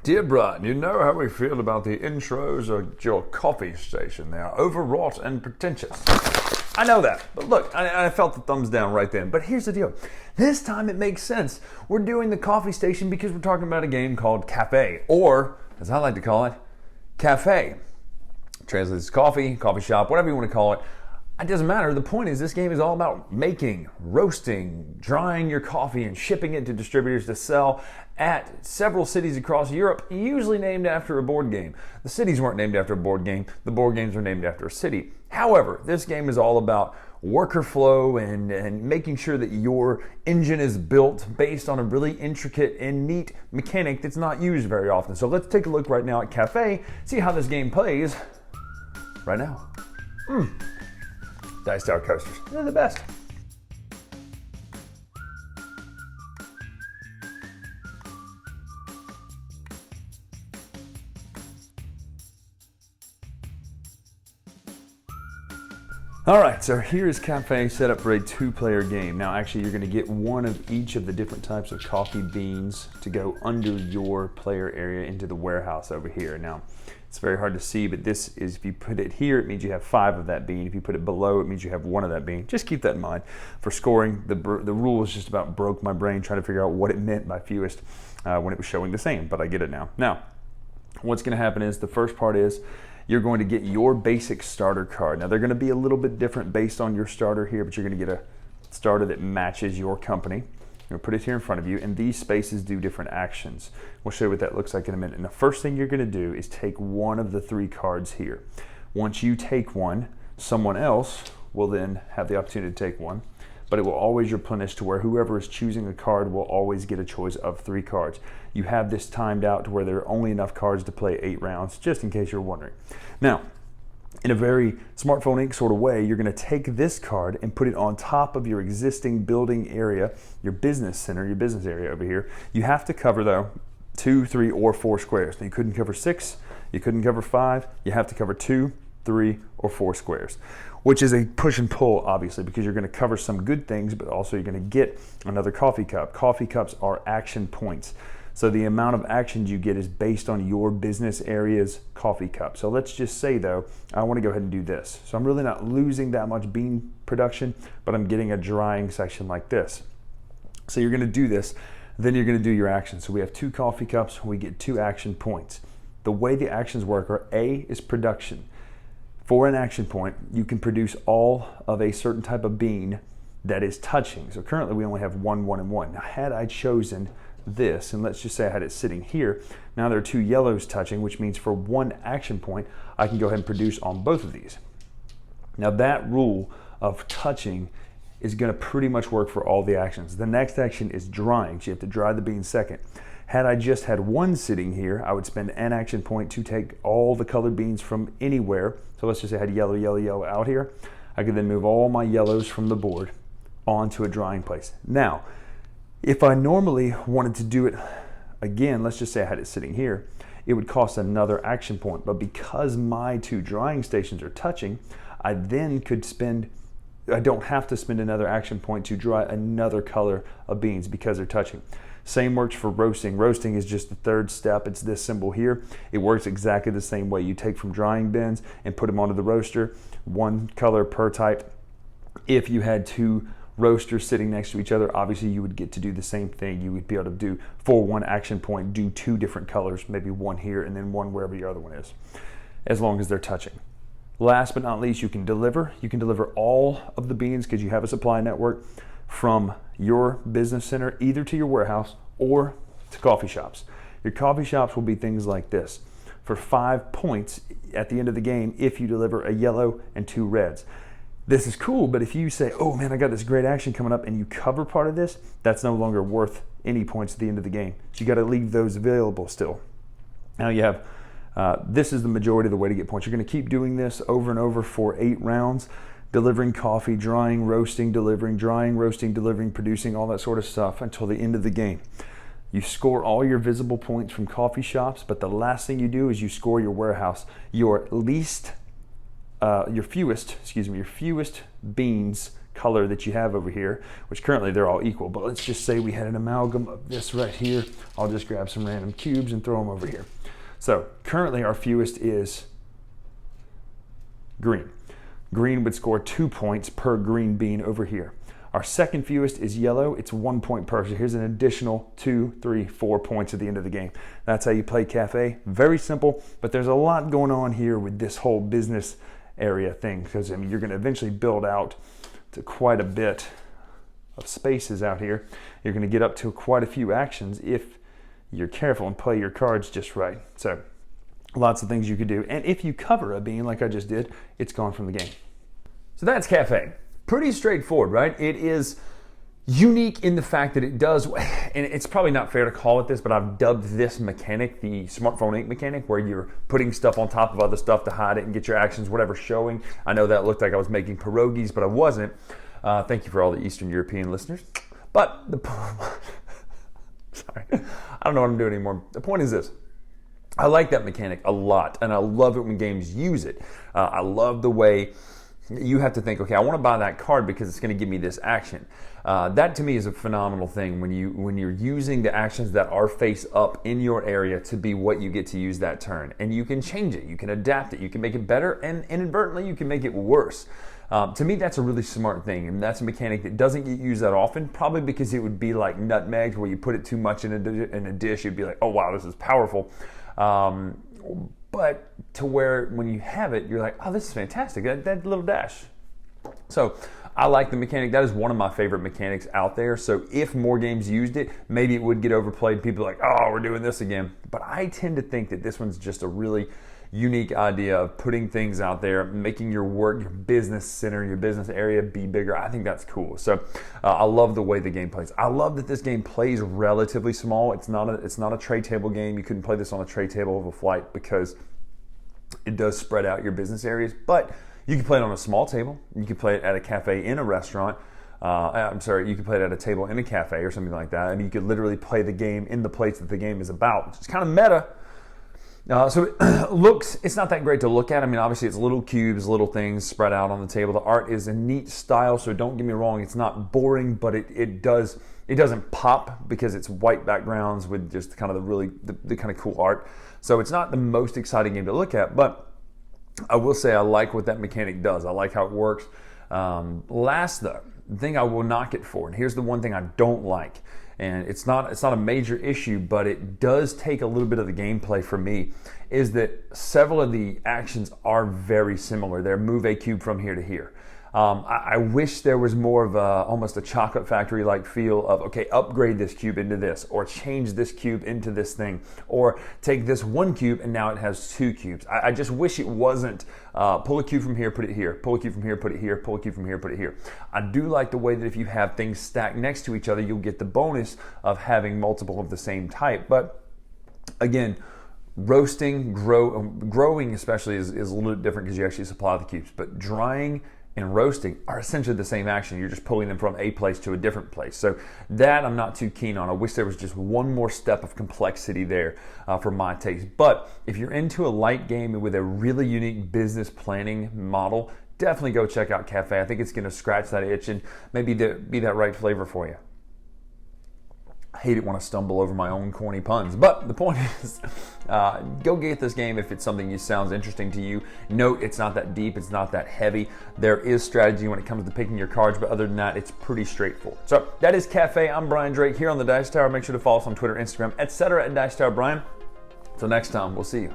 Dear Bryan, you know how we feel about the intros of your coffee station. They are overwrought and pretentious. I know that, but look, I felt the thumbs down right then. But here's the deal. This time it makes sense. We're doing the coffee station because we're talking about a game called Cafe, or, as I like to call it, Cafe. Translates as coffee, coffee shop, whatever you want to call it. It doesn't matter. The point is this game is all about making, roasting, drying your coffee and shipping it to distributors to sell at several cities across Europe, usually named after a board game. The cities weren't named after a board game. The board games were named after a city. However, this game is all about worker flow and making sure that your engine is built based on a really intricate and neat mechanic that's not used very often. So let's take a look right now at Cafe, see how this game plays right now. Dice Tower coasters. They're the best. Alright, so here's Cafe set up for a two-player game. Now actually you're going to get one of each of the different types of coffee beans to go under your player area into the warehouse over here. Now it's very hard to see, but this is, if you put it here, it means you have 5 of that bean. If you put it below, it means you have 1 of that bean. Just keep that in mind. For scoring, the rule is just about broke my brain trying to figure out what it meant by fewest when it was showing the same, but I get it now. Now, what's going to happen is the first part is you're going to get your basic starter card. Now, they're going to be a little bit different based on your starter here, but you're going to get a starter that matches your company. You're going to put it here in front of you, and these spaces do different actions. We'll show you what that looks like in a minute. And the first thing you're going to do is take one of the 3 cards here. Once you take one, someone else will then have the opportunity to take one, but it will always replenish to where whoever is choosing a card will always get a choice of 3 cards. You have this timed out to where there are only enough cards to play 8 rounds, just in case you're wondering. Now, in a very Smartphone Inc. sort of way, you're going to take this card and put it on top of your existing building area, your business center, your business area over here. You have to cover, though, 2, 3, or 4 squares. Now, you couldn't cover 6, you couldn't cover 5, you have to cover 2, 3, or 4 squares, which is a push and pull, obviously, because you're going to cover some good things, but also you're going to get another coffee cup. Coffee cups are action points. So the amount of actions you get is based on your business area's coffee cup. So let's just say, though, I want to go ahead and do this. So I'm really not losing that much bean production, but I'm getting a drying section like this. So you're going to do this, then you're going to do your actions. So we have 2 coffee cups, we get 2 action points. The way the actions work are A is production. For an action point, you can produce all of a certain type of bean that is touching. So currently we only have 1, 1, and 1. Now had I chosen this, and let's just say I had it sitting here, now there are 2 yellows touching, which means for 1 action point, I can go ahead and produce on both of these. Now that rule of touching is going to pretty much work for all the actions. The next action is drying, so you have to dry the bean second. Had I just had 1 sitting here, I would spend an action point to take all the colored beans from anywhere. So let's just say I had yellow, yellow, yellow out here. I could then move all my yellows from the board onto a drying place. Now, if I normally wanted to do it again, let's just say I had it sitting here, it would cost another action point. But because my 2 drying stations are touching, I then could I don't have to spend another action point to dry another color of beans because they're touching. Same works for roasting. Roasting is just the 3rd step. It's this symbol here. It works exactly the same way. You take from drying bins and put them onto the roaster, 1 color per type. If you had 2 roasters sitting next to each other, obviously you would get to do the same thing. You would be able to do, for 1 action point, do 2 different colors, maybe 1 here and then 1 wherever your other one is, as long as they're touching. Last but not least, you can deliver. You can deliver all of the beans because you have a supply network from your business center either to your warehouse or to coffee shops. Your coffee shops will be things like this. For 5 points at the end of the game, if you deliver a yellow and 2 reds. This is cool, but if you say, oh man, I got this great action coming up, and you cover part of this, that's no longer worth any points at the end of the game. So you got to leave those available still. Now you have, this is the majority of the way to get points. You're going to keep doing this over and over for 8 rounds, delivering coffee, drying, roasting, delivering, drying, roasting, delivering, producing, all that sort of stuff until the end of the game. You score all your visible points from coffee shops, but the last thing you do is you score your warehouse, your fewest beans color that you have over here, which currently they're all equal, but let's just say we had an amalgam of this right here. I'll just grab some random cubes and throw them over here. So currently our fewest is green. Green would score 2 points per green bean over here. Our second fewest is yellow. It's 1 point per. So here's an additional 2, 3, 4 points at the end of the game. That's how you play cafe. Very simple, but there's a lot going on here with this whole business area thing, because I mean, you're going to eventually build out to quite a bit of spaces out here. You're going to get up to quite a few actions if you're careful and play your cards just right. So lots of things you could do. And if you cover a bean like I just did, it's gone from the game. So that's cafe. Pretty straightforward, right? It is unique in the fact that it does, and it's probably not fair to call it this, but I've dubbed this mechanic the smartphone ink mechanic, where you're putting stuff on top of other stuff to hide it and get your actions, whatever, showing. I know that looked like I was making pierogies, but I wasn't. Thank you for all the Eastern European listeners. But sorry, I don't know what I'm doing anymore. The point is this. I like that mechanic a lot, and I love it when games use it. I love the way you have to think, okay, I want to buy that card because it's going to give me this action. That to me is a phenomenal thing when you're using the actions that are face up in your area to be what you get to use that turn. And you can change it, you can adapt it, you can make it better, and inadvertently you can make it worse. To me, that's a really smart thing, and that's a mechanic that doesn't get used that often, probably because it would be like nutmegs, where you put it too much in a dish, you'd be like, oh wow, this is powerful. But to where when you have it, you're like, oh, this is fantastic, that little dash. So I like the mechanic. That is one of my favorite mechanics out there. So if more games used it, maybe it would get overplayed. People are like, oh, we're doing this again. But I tend to think that this one's just a really unique idea of putting things out there, making your work, your business center, your business area be bigger. I think that's cool. So I love the way the game plays. I love that this game plays relatively small. It's not a tray table game. You couldn't play this on a tray table of a flight because it does spread out your business areas. But you can play it on a small table. You can play it at a cafe in a restaurant. You could play it at a table in a cafe or something like that. I mean, you could literally play the game in the place that the game is about. It's kind of meta. So it's not that great to look at. I mean, obviously it's little cubes, little things spread out on the table. The art is a neat style, so don't get me wrong, it's not boring, but it doesn't pop because it's white backgrounds with just kind of the kind of cool art. So it's not the most exciting game to look at, but I will say I like what that mechanic does. I like how it works. Last though, the thing I will knock it for, and here's the one thing I don't like, and it's not a major issue, but it does take a little bit of the gameplay for me, is that several of the actions are very similar. They're move a cube from here to here. I wish there was more of almost a chocolate factory like feel of, okay, upgrade this cube into this, or change this cube into this thing, or take this one cube and now it has 2 cubes. I just wish it wasn't pull a cube from here, put it here, pull a cube from here, put it here, pull a cube from here, put it here. I do like the way that if you have things stacked next to each other, you'll get the bonus of having multiple of the same type. But again, roasting, growing especially is a little bit different because you actually supply the cubes, but drying and roasting are essentially the same action. You're just pulling them from a place to a different place. So that I'm not too keen on. I wish there was just one more step of complexity there for my taste. But if you're into a light game with a really unique business planning model, definitely go check out Cafe. I think it's going to scratch that itch and maybe be that right flavor for you. I hate it when I stumble over my own corny puns, but the point is, go get this game if it's something that sounds interesting to you. Note, it's not that deep, it's not that heavy. There is strategy when it comes to picking your cards, but other than that, it's pretty straightforward. So that is Cafe. I'm Brian Drake here on the Dice Tower. Make sure to follow us on Twitter, Instagram, etc. at Dice Tower Brian. Until next time, we'll see you.